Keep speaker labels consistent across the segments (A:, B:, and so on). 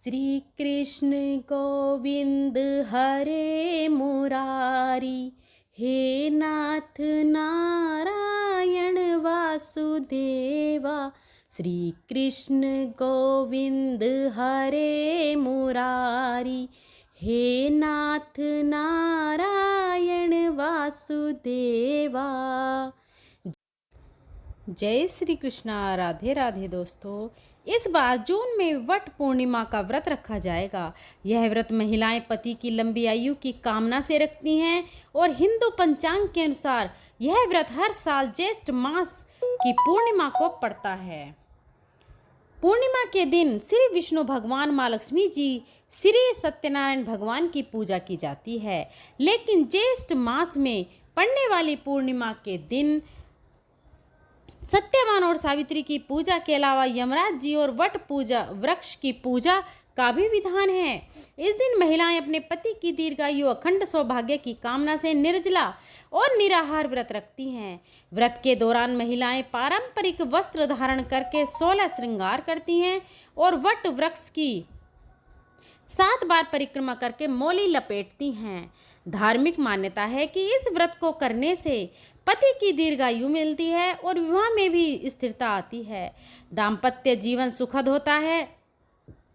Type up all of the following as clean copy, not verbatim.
A: श्री कृष्ण गोविंद हरे मुरारी, हे नाथ नारायण वासुदेवा। श्री कृष्ण गोविंद हरे मुरारी, हे नाथ नारायण वासुदेवा। जय श्री कृष्णा। राधे राधे दोस्तों, इस बार जून में वट पूर्णिमा का व्रत रखा जाएगा। यह व्रत महिलाएं पति की लंबी आयु की कामना से रखती हैं और हिंदू पंचांग के अनुसार यह व्रत हर साल ज्येष्ठ मास की पूर्णिमा को पड़ता है। पूर्णिमा के दिन श्री विष्णु भगवान, माँ लक्ष्मी जी, श्री सत्यनारायण भगवान की पूजा की जाती है। लेकिन ज्येष्ठ मास में पड़ने वाली पूर्णिमा के दिन सत्यवान और सावित्री की पूजा के अलावा यमराज जी और वट पूजा वृक्ष की पूजा का भी विधान है। इस दिन महिलाएं अपने पति की दीर्घायु, अखंड सौभाग्य की कामना से निर्जला और निराहार व्रत रखती हैं। व्रत के दौरान महिलाएं पारंपरिक वस्त्र धारण करके 16 श्रृंगार करती हैं और वट वृक्ष की 7 बार परिक्रमा करके मौली लपेटती हैं। धार्मिक मान्यता है कि इस व्रत को करने से पति की दीर्घायु मिलती है और विवाह में भी स्थिरता आती है। दाम्पत्य जीवन सुखद होता है।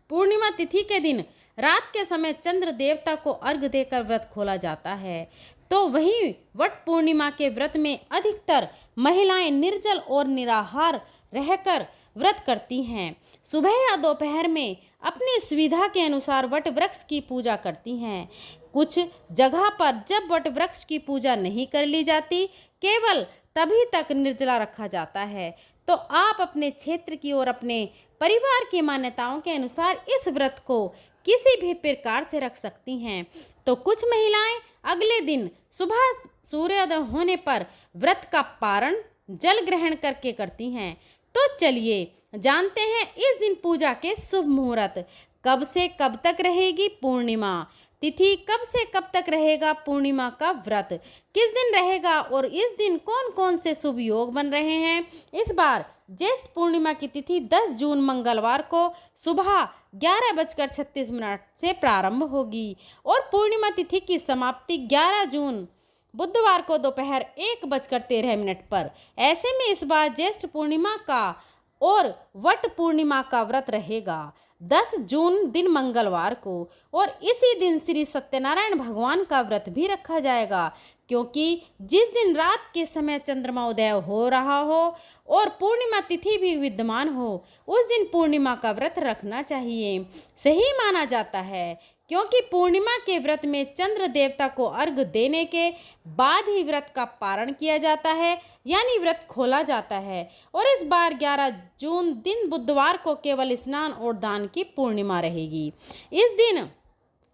A: पूर्णिमा तिथि के दिन रात के समय चंद्र देवता को अर्घ देकर व्रत खोला जाता है। तो वहीं वट पूर्णिमा के व्रत में अधिकतर महिलाएं निर्जल और निराहार रहकर व्रत करती हैं। सुबह या दोपहर में अपनी सुविधा के अनुसार वट वृक्ष की पूजा करती हैं। कुछ जगह पर जब वट वृक्ष की पूजा नहीं कर ली जाती, केवल तभी तक निर्जला रखा जाता है। तो आप अपने क्षेत्र की और अपने परिवार की मान्यताओं के अनुसार इस व्रत को किसी भी प्रकार से रख सकती हैं। तो कुछ महिलाएं अगले दिन सुबह सूर्योदय होने पर व्रत का पारण जल ग्रहण करके करती हैं। तो चलिए जानते हैं इस दिन पूजा के शुभ मुहूर्त। कब से कब तक रहेगी पूर्णिमा तिथि, कब से कब तक रहेगा पूर्णिमा का व्रत, किस दिन रहेगा और इस दिन कौन कौन से शुभ योग बन रहे हैं। इस बार ज्येष्ठ पूर्णिमा की तिथि 10 जून मंगलवार को सुबह 11:36 से प्रारंभ होगी और पूर्णिमा तिथि की समाप्ति 11 जून बुधवार को दोपहर 1:13 पर। ऐसे में इस बार ज्येष्ठ पूर्णिमा का और वट पूर्णिमा का व्रत रहेगा 10 जून दिन मंगलवार को और इसी दिन श्री सत्यनारायण भगवान का व्रत भी रखा जाएगा, क्योंकि जिस दिन रात के समय चंद्रमा उदय हो रहा हो और पूर्णिमा तिथि भी विद्यमान हो, उस दिन पूर्णिमा का व्रत रखना चाहिए। सही माना जाता है, क्योंकि पूर्णिमा के व्रत में चंद्र देवता को अर्घ देने के बाद ही व्रत का पारण किया जाता है, यानी व्रत खोला जाता है। और इस बार 11 जून दिन बुधवार को केवल स्नान और दान की पूर्णिमा रहेगी। इस दिन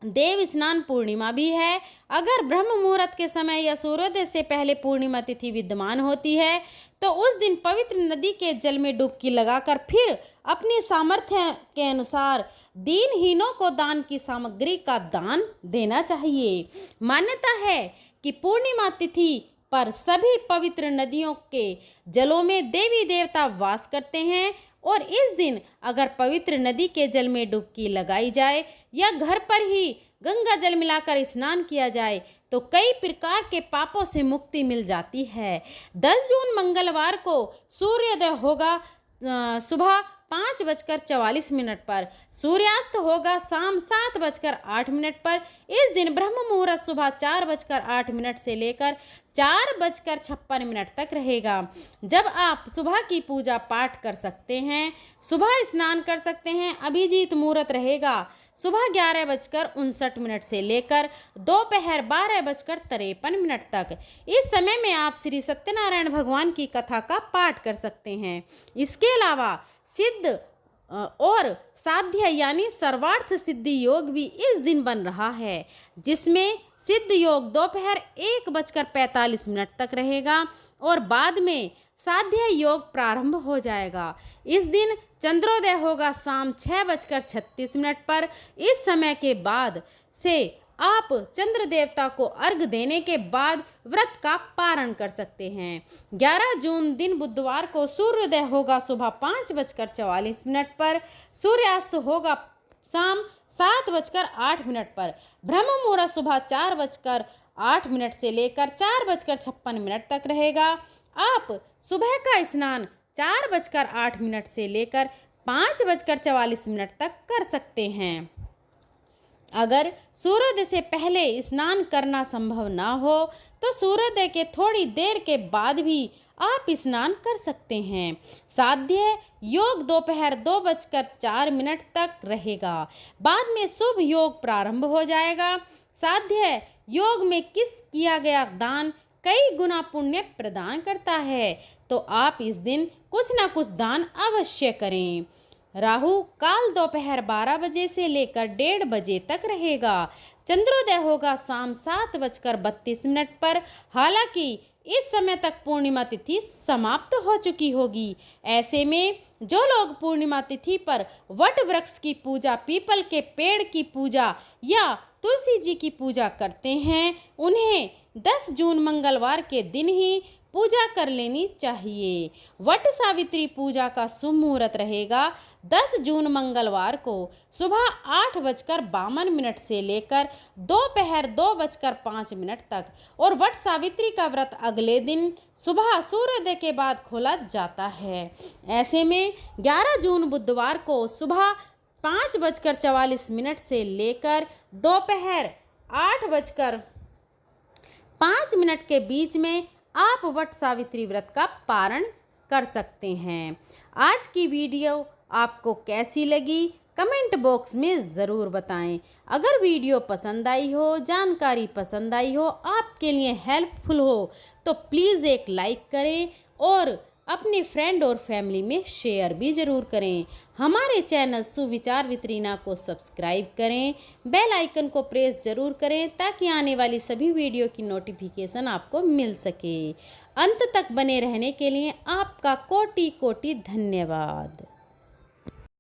A: देव स्नान पूर्णिमा भी है। अगर ब्रह्म मुहूर्त के समय या सूर्योदय से पहले पूर्णिमा तिथि विद्यमान होती है तो उस दिन पवित्र नदी के जल में डुबकी लगाकर फिर अपनी सामर्थ्य के अनुसार दीनहीनों को दान की सामग्री का दान देना चाहिए। मान्यता है कि पूर्णिमा तिथि पर सभी पवित्र नदियों के जलों में देवी देवता वास करते हैं और इस दिन अगर पवित्र नदी के जल में डुबकी लगाई जाए या घर पर ही गंगा जल मिलाकर स्नान किया जाए तो कई प्रकार के पापों से मुक्ति मिल जाती है। 10 जून मंगलवार को सूर्योदय होगा सुबह 5:44 पर, सूर्यास्त होगा शाम 7:08 पर। इस दिन ब्रह्म मुहूर्त सुबह 4:08 से लेकर 4:56 तक रहेगा, जब आप सुबह की पूजा पाठ कर सकते हैं, सुबह स्नान कर सकते हैं। अभिजीत मुहूर्त रहेगा सुबह 11:59 से लेकर दोपहर 12:53 तक। इस समय में आप श्री सत्यनारायण भगवान की कथा का पाठ कर सकते हैं। इसके अलावा सिद्ध और साध्य यानी सर्वार्थ सिद्धि योग भी इस दिन बन रहा है, जिसमें सिद्ध योग दोपहर 1:45 तक रहेगा और बाद में साध्य योग प्रारंभ हो जाएगा। इस दिन चंद्रोदय होगा शाम 6:36 पर। इस समय के बाद से आप चंद्र देवता को अर्घ देने के बाद व्रत का पारण कर सकते हैं। 11 जून दिन बुधवार को सूर्योदय होगा सुबह 5:44 पर, सूर्यास्त होगा शाम 7:08 पर। ब्रह्म मुहूर्त सुबह 4:08 से लेकर 4:56 तक रहेगा। आप सुबह का स्नान 4:08 से लेकर 5:44 तक कर सकते हैं। अगर सूर्योदय से पहले स्नान करना संभव ना हो तो सूर्योदय के थोड़ी देर के बाद भी आप स्नान कर सकते हैं। साध्य योग दोपहर 2:04 तक रहेगा। बाद में शुभ योग प्रारंभ हो जाएगा। साध्य योग में किया गया दान कई गुना पुण्य प्रदान करता है, तो आप इस दिन कुछ ना कुछ दान अवश्य करें। राहु काल दोपहर 12 बजे से लेकर 1:30 बजे तक रहेगा। चंद्रोदय होगा शाम 7:32 पर। हालांकि इस समय तक पूर्णिमा तिथि समाप्त हो चुकी होगी। ऐसे में जो लोग पूर्णिमा तिथि पर वट वृक्ष की पूजा, पीपल के पेड़ की पूजा या तुलसी जी की पूजा करते हैं, उन्हें 10 जून मंगलवार के दिन ही पूजा कर लेनी चाहिए। वट सावित्री पूजा का शुभ मुहूर्त रहेगा 10 जून मंगलवार को सुबह 8:52 से लेकर दोपहर 2:05 तक, और वट सावित्री का व्रत अगले दिन सुबह सूर्योदय के बाद खोला जाता है। ऐसे में 11 जून बुधवार को सुबह 5:44 से लेकर दोपहर 8:05 के बीच में आप वट सावित्री व्रत का पारण कर सकते हैं। आज की वीडियो आपको कैसी लगी कमेंट बॉक्स में ज़रूर बताएं। अगर वीडियो पसंद आई हो, जानकारी पसंद आई हो, आपके लिए हेल्पफुल हो, तो प्लीज़ एक लाइक करें और अपने फ्रेंड और फैमिली में शेयर भी ज़रूर करें। हमारे चैनल सुविचार विद रीना को सब्सक्राइब करें, बेल आइकन को प्रेस ज़रूर करें ताकि आने वाली सभी वीडियो की नोटिफिकेशन आपको मिल सके। अंत तक बने रहने के लिए आपका कोटि कोटि धन्यवाद।